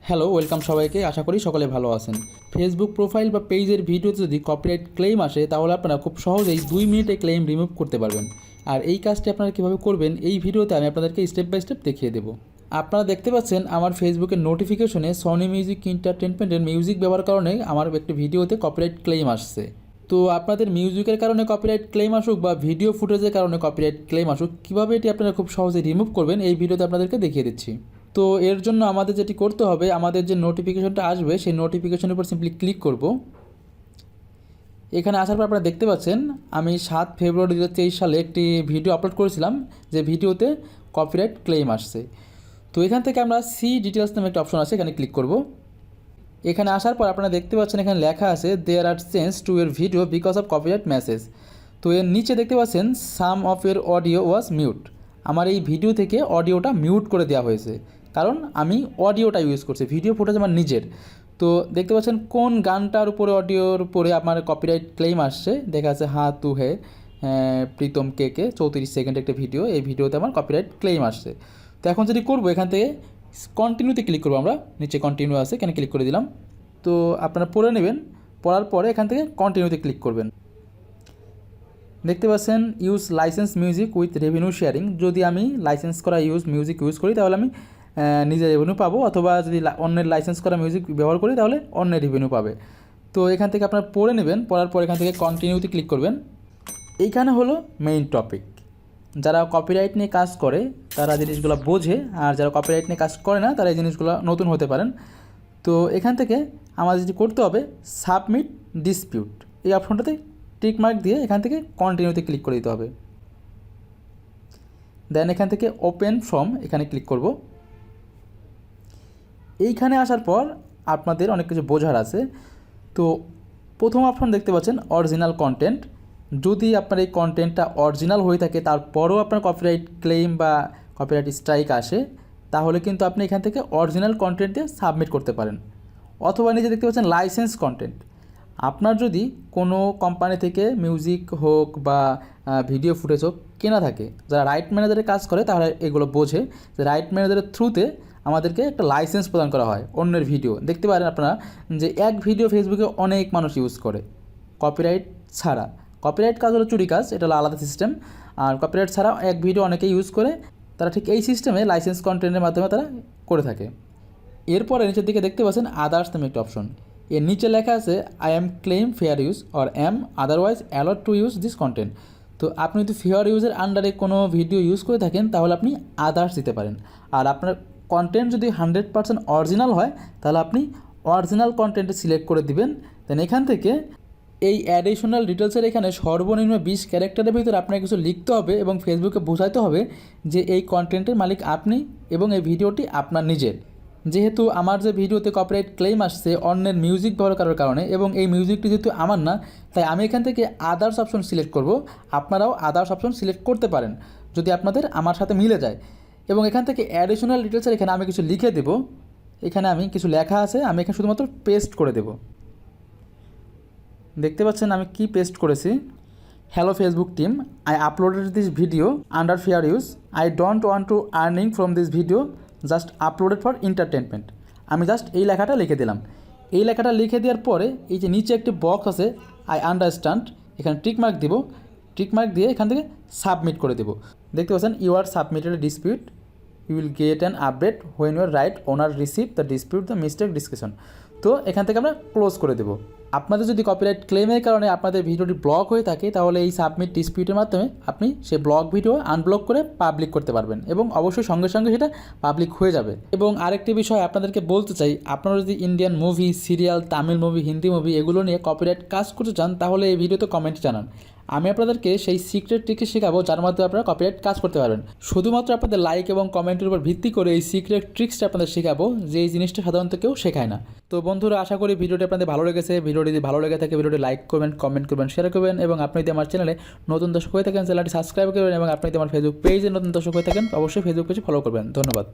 Hello, welcome সবাইকে। আশা করি সকলে ভালো আছেন। ফেসবুক প্রোফাইল বা পেজের ভিডিওতে যদি কপিরাইট ক্লেম আসে তাহলে আপনারা খুব সহজেই 2 মিনিটে ক্লেম রিমুভ করতে পারবেন। আর এই কাজটি আপনারা কীভাবে করবেন এই ভিডিওতে আমি আপনাদেরকে স্টেপ বাই স্টেপ দেখিয়ে দেবো। আপনারা দেখতে পাচ্ছেন আমার ফেসবুকের নোটিফিকেশনে সনি মিউজিক এন্টারটেনমেন্টের মিউজিক ব্যবহার কারণে আমার একটি ভিডিওতে কপিরাইট ক্লেম আসছে। তো আপনাদের মিউজিকের কারণে কপিরাইট ক্লেম আসুক বা ভিডিও ফুটেজের কারণে কপিরাইট ক্লেম আসুক, কীভাবে এটি আপনারা খুব সহজেই রিমুভ করবেন এই ভিডিওতে আপনাদেরকে দেখিয়ে দিচ্ছি। তো এর জন্য আমাদের যেটি করতে হবে, আমাদের যে নোটিফিকেশনটা আসবে সেই নোটিফিকেশনের উপর সিম্পলি ক্লিক করব। এখানে আসার পর আপনারা দেখতে পাচ্ছেন আমি 7 ফেব্রুয়ারি 2023 সালে একটি ভিডিও আপলোড করেছিলাম যে ভিডিওতে কপিরাইট ক্লেম আসছে। তো এখান থেকে আমরা সি ডিটেলস নামে একটা অপশন আছে, এখানে ক্লিক করব। এখানে আসার পর আপনারা দেখতে পাচ্ছেন এখানে লেখা আছে there are change to your video because of copyright message. তো এর নিচে দেখতে পাচ্ছেন some of your audio was mute. আমার এই ভিডিও থেকে অডিওটা মিউট করে দেওয়া হয়েছে, কারণ আমি অডিওটা ইউজ করছি, ভিডিও ফুটেজ আমার নিজের। তো দেখতে পাচ্ছেন কোন গানটার উপরে অডিওর উপরে আমার কপিরাইট ক্লেম আসছে, দেখা যাচ্ছে হা তু হে প্রীতম কে 34 সেকেন্ড একটা ভিডিও, এই ভিডিওতে আমার কপিরাইট ক্লেম আসছে। তো এখন যদি করবো এখান থেকে কন্টিনিউতে ক্লিক করবো, আমরা নিচে কন্টিনিউ আছে এখানে ক্লিক করে দিলাম। তো আপনারা পড়ে নেবেন, পড়ার পরে এখান থেকে কন্টিনিউতে ক্লিক করবেন। দেখতে পাচ্ছেন use licence music with revenue sharing. যদি আমি লাইসেন্স করা মিউজিক ইউজ করি তাহলে আমি নিজের রেভিনিউ পাবো, অথবা যদি অন্যের লাইসেন্স করা মিউজিক ব্যবহার করি তাহলে অন্যের রেভিনিউ পাবে। তো এখান থেকে আপনারা পড়ে নেবেন, পড়ার পর এখান থেকে কন্টিনিউতে ক্লিক করবেন। এইখানে হলো মেইন টপিক। যারা কপিরাইট নিয়ে কাজ করে তারা জিনিসগুলো বোঝে, আর যারা কপিরাইট নিয়ে কাজ করে না তারা এই জিনিসগুলো নতুন হতে পারেন। তো এখান থেকে আমাদের যেটি করতে হবে সাবমিট ডিসপিউট, এই অপশনটাতে টিক মার্ক দিয়ে এখান থেকে কন্টিনিউতে ক্লিক করে দিতে হবে। দেন এখান থেকে ওপেন ফ্রম এখানে ক্লিক করব। এইখানে আসার পর আপনাদের অনেক কিছু বোঝার আছে। তো প্রথম অপশন দেখতে পাচ্ছেন অরিজিনাল কন্টেন্ট। যদি আপনার এই কন্টেন্টটা অরিজিনাল হয়ে থাকে তারপরেও আপনার কপিরাইট ক্লেম বা কপিরাইট স্ট্রাইক আসে, তাহলে কিন্তু আপনি এখান থেকে অরিজিনাল কন্টেন্ট দিয়ে সাবমিট করতে পারেন। অথবা নিচে দেখতে পাচ্ছেন লাইসেন্স কন্টেন্ট। আপনার যদি কোনো কোম্পানি থেকে মিউজিক হোক বা ভিডিও ফুটেজ হোক কেনা থাকে, যারা রাইট ম্যানেজারের কাজ করে তারা এগুলো বোঝে যে রাইট ম্যানেজারের থ্রুতে আমাদেরকে একটা লাইসেন্স প্রদান করা হয় অন্যের ভিডিও। দেখতে পারেন আপনারা যে এক ভিডিও ফেসবুকে অনেক মানুষ ইউজ করে কপিরাইট ছাড়া। কপিরাইট কাজ হলো চুরি কাজ, এটা হলো আলাদা সিস্টেম। আর কপিরাইট ছাড়া এক ভিডিও অনেকে ইউজ করে, তারা ঠিক এই সিস্টেমে লাইসেন্স কন্টেন্টের মাধ্যমে তারা করে থাকে। এরপরে নিচের দিকে দেখতে পাচ্ছেন আদার্স নামে একটা অপশন। এর নিচে লেখা আছে I am claim fair use or am otherwise allowed to use this content. তো আপনি যদি ফেয়ার ইউজের আন্ডারে কোনো ভিডিও ইউজ করে থাকেন তাহলে আপনি আদার্স দিতে পারেন। আর আপনার কন্টেন্ট যদি 100% অরিজিনাল হয় তাহলে আপনি অরিজিনাল কন্টেন্টে সিলেক্ট করে দিবেন। দেন এখান থেকে এই অ্যাডিশনাল ডিটেলসের এখানে সর্বনিম্ন 20 ক্যারেক্টারের ভিতরে আপনাকে কিছু লিখতে হবে এবং ফেসবুকে বোঝাতে হবে যে এই কন্টেন্টের মালিক আপনি এবং এই ভিডিওটি আপনার নিজের। যেহেতু আমার যে ভিডিওতে কপিরাইট ক্লেম আসছে অন্যের মিউজিক ব্যবহার করার কারণে এবং এই মিউজিকটি যেহেতু আমার না, তাই আমি এখান থেকে আদার্স অপশন সিলেক্ট করব। আপনারাও আদার্স অপশন সিলেক্ট করতে পারেন যদি আপনাদের আমার সাথে মিলে যায়। এবং এখান থেকে অ্যাডিশনাল ডিটেলসের এখানে আমি কিছু লিখে দেব। এখানে আমি কিছু লেখা আছে, আমি এখানে শুধুমাত্র পেস্ট করে দেব। দেখতে পাচ্ছেন আমি কি পেস্ট করেছি। Hello Facebook team, I uploaded this video under fair use. I don't want to earning from this video, just uploaded for entertainment. আমি জাস্ট এই লেখাটা লিখে দিলাম। এই লেখাটা লিখে দেওয়ার পরে এই যে নিচে একটি বক্স আছে আই আন্ডারস্ট্যান্ড, এখানে টিক মার্ক দেব। টিক মার্ক দিয়ে এখান থেকে সাবমিট করে দেব। দেখতে পাচ্ছেন you are submitted a dispute, you will get an update when your right owner receive the dispute the mistake discussion. তো এখান থেকে আমরা ক্লোজ করে দেবো। আপনাদের যদি কপিরাইট ক্লেমের কারণে আপনাদের ভিডিওটি ব্লক হয়ে থাকে তাহলে এই সাবমিট ডিসপিউটের মাধ্যমে আপনি সেই ব্লক ভিডিও আনব্লক করে পাবলিক করতে পারবেন এবং অবশ্যই সঙ্গে সঙ্গে সেটা পাবলিক হয়ে যাবে। এবং আরেকটি বিষয় আপনাদেরকে বলতে চাই, আপনারা যদি Indian movie, serial, Tamil movie, Hindi movie এগুলো নিয়ে কপিরাইট কাজ করতে চান তাহলে এই ভিডিওতে কমেন্ট জানান। আমি আপনাদেরকে সেই সিক্রেট ট্রিকটি শেখাবো যার মাধ্যমে আপনারা কপিরাইট কাজ করতে পারবেন। শুধুমাত্র আপনাদের লাইক এবং কমেন্টের উপর ভিত্তি করে এই সিক্রেট ট্রিক্সটা আপনাদের শেখাবো, যে এই জিনিসটা সাধারণত কেউ শেখায় না। তো বন্ধুরা, আশা করি ভিডিওটি আপনাদের ভালো লেগেছে। ভিডিওটি যদি ভালো লেগে থাকে ভিডিওটি লাইক করবেন, কমেন্ট করবেন, শেয়ার করবেন এবং আপনি যদি আমার চ্যানেলে নতুন দর্শক হয়ে থাকেন চ্যানেলটি সাবস্ক্রাইব করবেন এবং আপনি যদি আমার ফেসবুক পেজে নতুন দর্শক হয়ে থাকেন অবশ্যই ফেসবুক পেজে ফলো করবেন। ধন্যবাদ।